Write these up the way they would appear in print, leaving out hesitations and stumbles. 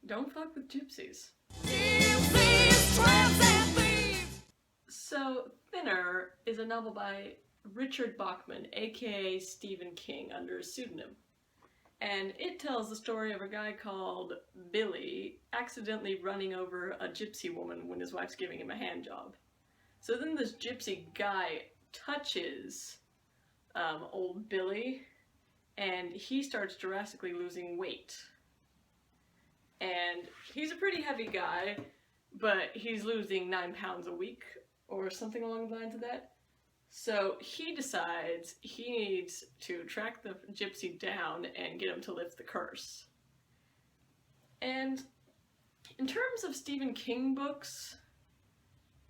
Don't fuck with gypsies. So, Thinner is a novel by Richard Bachman, aka Stephen King, under a pseudonym. And it tells the story of a guy called Billy accidentally running over a gypsy woman when his wife's giving him a hand job. So then this gypsy guy touches old Billy, and he starts drastically losing weight. And he's a pretty heavy guy, but he's losing 9 pounds a week, or something along the lines of that. So he decides he needs to track the gypsy down and get him to lift the curse. And in terms of Stephen King books,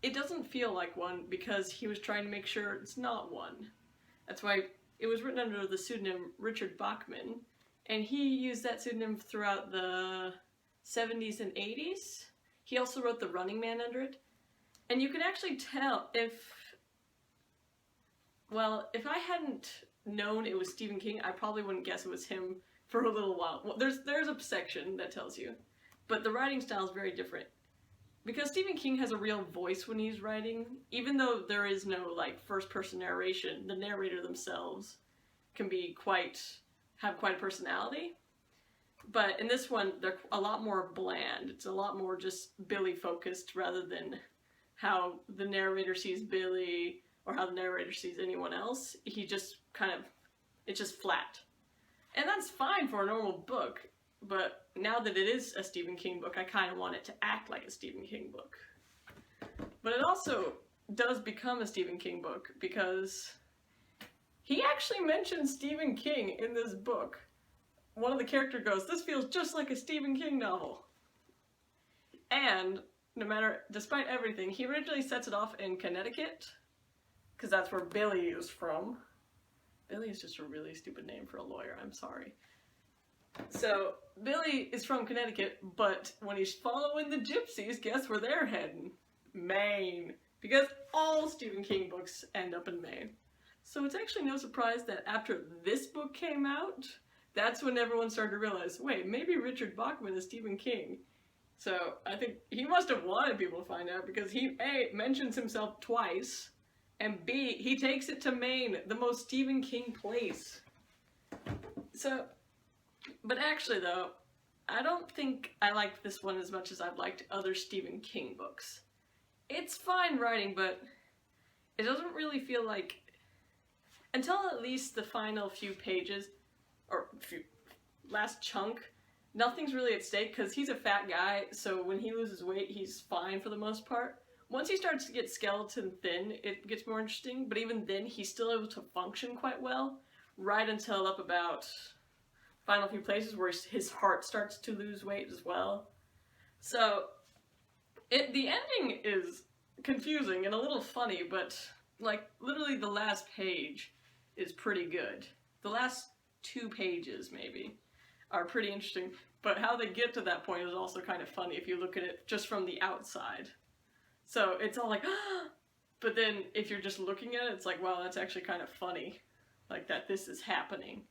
it doesn't feel like one because he was trying to make sure it's not one. That's why it was written under the pseudonym Richard Bachman, and he used that pseudonym throughout the 70s and 80s. He also wrote The Running Man under it. And you can actually tell if I hadn't known it was Stephen King, I probably wouldn't guess it was him for a little while. Well, there's a section that tells you, but the writing style is very different. Because Stephen King has a real voice when he's writing, even though there is no first-person narration, the narrator themselves can be have quite a personality. But in this one, they're a lot more bland. It's a lot more just Billy focused rather than how the narrator sees Billy or how the narrator sees anyone else. He just it's just flat. And that's fine for a normal book, but now that it is a Stephen King book, I kind of want it to act like a Stephen King book. But it also does become a Stephen King book because he actually mentions Stephen King in this book. One of the characters goes, "This feels just like a Stephen King novel." And despite everything, he originally sets it off in Connecticut, because that's where Billy is from. Billy is just a really stupid name for a lawyer, I'm sorry. So, Billy is from Connecticut, but when he's following the gypsies, guess where they're heading? Maine. Because all Stephen King books end up in Maine. So it's actually no surprise that after this book came out, that's when everyone started to realize, wait, maybe Richard Bachman is Stephen King. So I think he must have wanted people to find out because he, A, mentions himself twice, and B, he takes it to Maine, the most Stephen King place. So, but actually though, I don't think I liked this one as much as I've liked other Stephen King books. It's fine writing, but it doesn't really feel like, until at least the final few pages, or last chunk, nothing's really at stake because he's a fat guy, so when he loses weight, he's fine for the most part. Once he starts to get skeleton thin, it gets more interesting, but even then, he's still able to function quite well, right until up about final few places where his heart starts to lose weight as well. So, the ending is confusing and a little funny, but literally the last page is pretty good. The last 2 pages, maybe, are pretty interesting, but how they get to that point is also kind of funny if you look at it just from the outside. So it's all like, ah! But then if you're just looking at it, it's like, wow, that's actually kind of funny, that this is happening.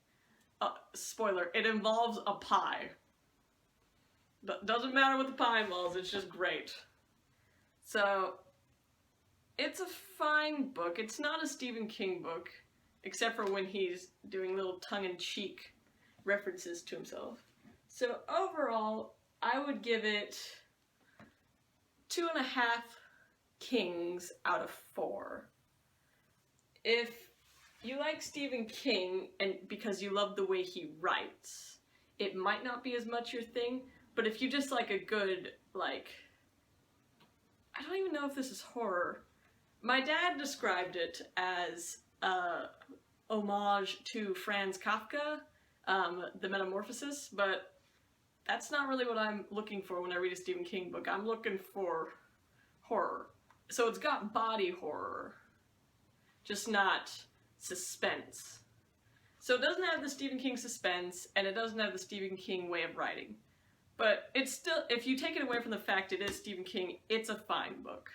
Spoiler, it involves a pie. Doesn't matter what the pie involves, it's just great. So, it's a fine book. It's not a Stephen King book, except for when he's doing little tongue-in-cheek references to himself. So overall, I would give it 2.5 Kings out of 4. If you like Stephen King, and because you love the way he writes, it might not be as much your thing, but if you just like a good, I don't even know if this is horror. My dad described it as homage to Franz Kafka, The Metamorphosis, but that's not really what I'm looking for when I read a Stephen King book. I'm looking for horror. So it's got body horror, just not suspense. So it doesn't have the Stephen King suspense, and it doesn't have the Stephen King way of writing. But it's still, if you take it away from the fact it is Stephen King, it's a fine book.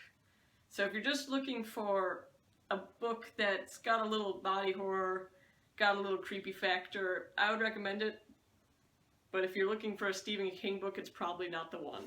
So if you're just looking for a book that's got a little body horror, got a little creepy factor, I would recommend it. But if you're looking for a Stephen King book, it's probably not the one.